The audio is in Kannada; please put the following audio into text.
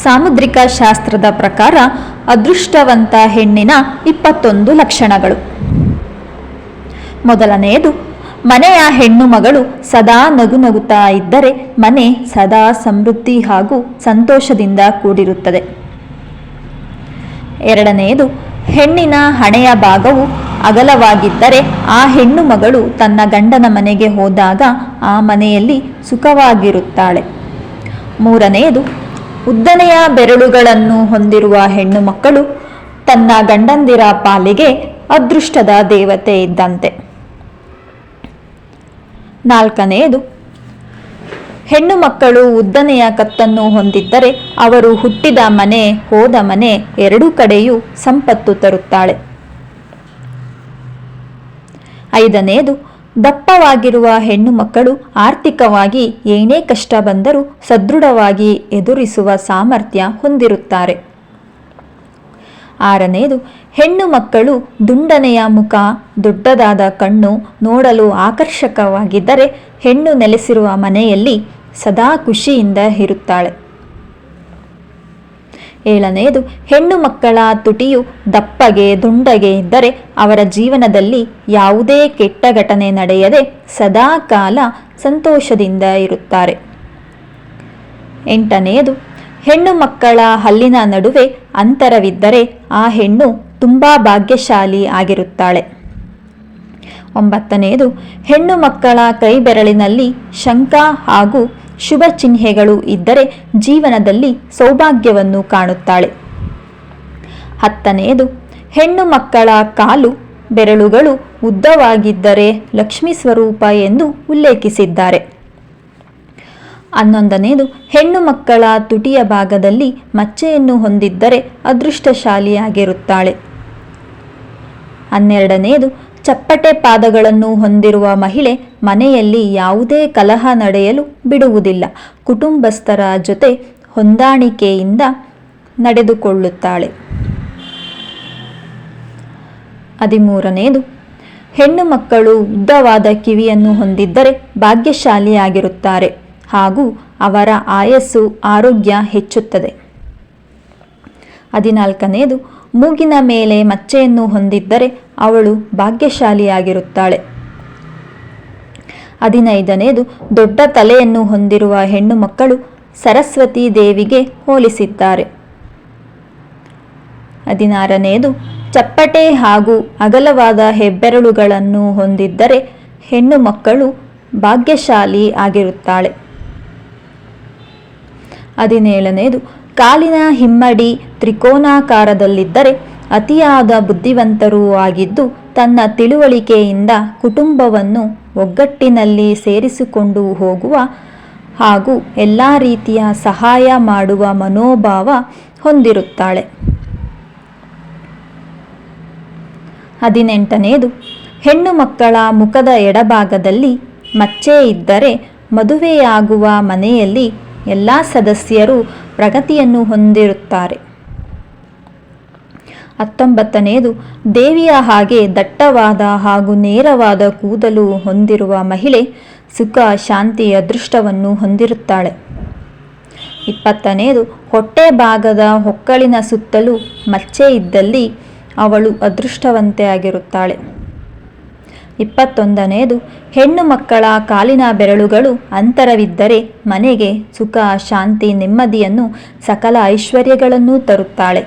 ಸಾಮುದ್ರಿಕ ಶಾಸ್ತ್ರದ ಪ್ರಕಾರ ಅದೃಷ್ಟವಂತ ಹೆಣ್ಣಿನ 21 ಲಕ್ಷಣಗಳು. ಮೊದಲನೆಯದು, ಮನೆಯ ಹೆಣ್ಣು ಮಗಳು ಸದಾ ನಗುನಗುತ್ತಾ ಇದ್ದರೆ ಮನೆ ಸದಾ ಸಮೃದ್ಧಿ ಹಾಗೂ ಸಂತೋಷದಿಂದ ಕೂಡಿರುತ್ತದೆ. ಎರಡನೆಯದು, ಹೆಣ್ಣಿನ ಹಣೆಯ ಭಾಗವು ಅಗಲವಾಗಿದ್ದರೆ ಆ ಹೆಣ್ಣು ಮಗಳು ತನ್ನ ಗಂಡನ ಮನೆಗೆ ಹೋದಾಗ ಆ ಮನೆಯಲ್ಲಿ ಸುಖವಾಗಿರುತ್ತಾಳೆ. ಮೂರನೆಯದು, ಉದ್ದನೆಯ ಬೆರಳುಗಳನ್ನು ಹೊಂದಿರುವ ಹೆಣ್ಣು ಮಕ್ಕಳು ತನ್ನ ಗಂಡಂದಿರ ಪಾಲಿಗೆ ಅದೃಷ್ಟದ ದೇವತೆ ಇದ್ದಂತೆ. ನಾಲ್ಕನೆಯದು, ಹೆಣ್ಣು ಮಕ್ಕಳು ಉದ್ದನೆಯ ಕತ್ತನ್ನು ಹೊಂದಿದ್ದರೆ ಅವರು ಹುಟ್ಟಿದ ಮನೆ ಹೋದ ಮನೆ ಎರಡೂ ಕಡೆಯೂ ಸಂಪತ್ತು ತರುತ್ತಾಳೆ. ಐದನೆಯದು, ದಪ್ಪವಾಗಿರುವ ಹೆಣ್ಣು ಮಕ್ಕಳು ಆರ್ಥಿಕವಾಗಿ ಏನೇ ಕಷ್ಟ ಬಂದರೂ ಸದೃಢವಾಗಿ ಎದುರಿಸುವ ಸಾಮರ್ಥ್ಯ ಹೊಂದಿರುತ್ತಾರೆ. ಆರನೆಯದು, ಹೆಣ್ಣು ಮಕ್ಕಳು ದುಂಡನೆಯ ಮುಖ, ದೊಡ್ಡದಾದ ಕಣ್ಣು, ನೋಡಲು ಆಕರ್ಷಕವಾಗಿದ್ದರೆ ಹೆಣ್ಣು ನೆಲೆಸಿರುವ ಮನೆಯಲ್ಲಿ ಸದಾ ಖುಷಿಯಿಂದ ಇರುತ್ತಾಳೆ. ಏಳನೆಯದು, ಹೆಣ್ಣು ಮಕ್ಕಳ ತುಟಿಯು ದಪ್ಪಗೆ ದುಂಡಗೆ ಇದ್ದರೆ ಅವರ ಜೀವನದಲ್ಲಿ ಯಾವುದೇ ಕೆಟ್ಟ ಘಟನೆ ನಡೆಯದೆ ಸದಾ ಕಾಲ ಸಂತೋಷದಿಂದ ಇರುತ್ತಾರೆ. ಎಂಟನೆಯದು, ಹೆಣ್ಣು ಮಕ್ಕಳ ಹಲ್ಲಿನ ನಡುವೆ ಅಂತರವಿದ್ದರೆ ಆ ಹೆಣ್ಣು ತುಂಬಾ ಭಾಗ್ಯಶಾಲಿ ಆಗಿರುತ್ತಾಳೆ. ಒಂಬತ್ತನೆಯದು, ಹೆಣ್ಣು ಮಕ್ಕಳ ಕೈ ಬೆರಳಿನಲ್ಲಿ ಶಂಖ ಹಾಗೂ ಶುಭ ಚಿಹ್ನೆಗಳು ಇದ್ದರೆ ಜೀವನದಲ್ಲಿ ಸೌಭಾಗ್ಯವನ್ನು ಕಾಣುತ್ತಾಳೆ. ಹತ್ತನೆಯದು, ಹೆಣ್ಣು ಮಕ್ಕಳ ಕಾಲು ಬೆರಳುಗಳು ಉದ್ದವಾಗಿದ್ದರೆ ಲಕ್ಷ್ಮೀ ಸ್ವರೂಪ ಎಂದು ಉಲ್ಲೇಖಿಸಿದ್ದಾರೆ. 11ನೇದು, ಹೆಣ್ಣು ಮಕ್ಕಳ ತುಟಿಯ ಭಾಗದಲ್ಲಿ ಮಚ್ಚೆಯನ್ನು ಹೊಂದಿದ್ದರೆ ಅದೃಷ್ಟಶಾಲಿಯಾಗಿರುತ್ತಾಳೆ. 12ನೇದು, ಚಪ್ಪಟೆ ಪಾದಗಳನ್ನು ಹೊಂದಿರುವ ಮಹಿಳೆ ಮನೆಯಲ್ಲಿ ಯಾವುದೇ ಕಲಹ ನಡೆಯಲು ಬಿಡುವುದಿಲ್ಲ. ಕುಟುಂಬಸ್ಥರ ಜೊತೆ ಹೊಂದಾಣಿಕೆಯಿಂದ ನಡೆದುಕೊಳ್ಳುತ್ತಾಳೆ. 13ನೇದು, ಹೆಣ್ಣು ಮಕ್ಕಳು ಉದ್ದವಾದ ಕಿವಿಯನ್ನು ಹೊಂದಿದ್ದರೆ ಭಾಗ್ಯಶಾಲಿಯಾಗಿರುತ್ತಾರೆ ಹಾಗೂ ಅವರ ಆಯಸ್ಸು ಆರೋಗ್ಯ ಹೆಚ್ಚುತ್ತದೆ. 14ನೇದು, ಮೂಗಿನ ಮೇಲೆ ಮಚ್ಚೆಯನ್ನು ಹೊಂದಿದ್ದರೆ ಅವಳು ಭಾಗ್ಯಶಾಲಿಯಾಗಿರುತ್ತಾಳೆ. 15ನೇದು, ದೊಡ್ಡ ತಲೆಯನ್ನು ಹೊಂದಿರುವ ಹೆಣ್ಣು ಮಕ್ಕಳು ಸರಸ್ವತಿ ದೇವಿಗೆ ಹೋಲಿಸಿದ್ದಾರೆ. 16ನೇದು, ಚಪ್ಪಟೆ ಹಾಗೂ ಅಗಲವಾದ ಹೆಬ್ಬೆರಳುಗಳನ್ನು ಹೊಂದಿದ್ದರೆ ಹೆಣ್ಣು ಮಕ್ಕಳು ಭಾಗ್ಯಶಾಲಿ ಆಗಿರುತ್ತಾಳೆ. 17ನೇದು, ಕಾಲಿನ ಹಿಮ್ಮಡಿ ತ್ರಿಕೋನಾಕಾರದಲ್ಲಿದ್ದರೆ ಅತಿಯಾದ ಬುದ್ಧಿವಂತರೂ ಆಗಿದ್ದು ತನ್ನ ತಿಳುವಳಿಕೆಯಿಂದ ಕುಟುಂಬವನ್ನು ಒಗ್ಗಟ್ಟಿನಲ್ಲಿ ಸೇರಿಸಿಕೊಂಡು ಹೋಗುವ ಹಾಗೂ ಎಲ್ಲ ರೀತಿಯ ಸಹಾಯ ಮಾಡುವ ಮನೋಭಾವ ಹೊಂದಿರುತ್ತಾಳೆ. 18ನೇದು, ಹೆಣ್ಣು ಮಕ್ಕಳ ಮುಖದ ಎಡಭಾಗದಲ್ಲಿ ಮಚ್ಚೆ ಇದ್ದರೆ ಮದುವೆಯಾಗುವ ಮನೆಯಲ್ಲಿ ಎಲ್ಲ ಸದಸ್ಯರು ಪ್ರಗತಿಯನ್ನು ಹೊಂದಿರುತ್ತಾರೆ. 19ನೇದು, ದೇವಿಯ ಹಾಗೆ ದಟ್ಟವಾದ ಹಾಗೂ ನೇರವಾದ ಕೂದಲು ಹೊಂದಿರುವ ಮಹಿಳೆ ಸುಖ, ಶಾಂತಿ, ಅದೃಷ್ಟವನ್ನು ಹೊಂದಿರುತ್ತಾಳೆ. 20ನೇದು, ಹೊಟ್ಟೆ ಭಾಗದ ಹೊಕ್ಕಳಿನ ಸುತ್ತಲೂ ಮಚ್ಚೆ ಇದ್ದಲ್ಲಿ ಅವಳು ಅದೃಷ್ಟವಂತೆಯಾಗಿರುತ್ತಾಳೆ. 21ನೇದು, ಹೆಣ್ಣು ಮಕ್ಕಳ ಕಾಲಿನ ಬೆರಳುಗಳು ಅಂತರವಿದ್ದರೆ ಮನೆಗೆ ಸುಖ, ಶಾಂತಿ, ನೆಮ್ಮದಿಯನ್ನು, ಸಕಲ ಐಶ್ವರ್ಯಗಳನ್ನು ತರುತ್ತಾಳೆ.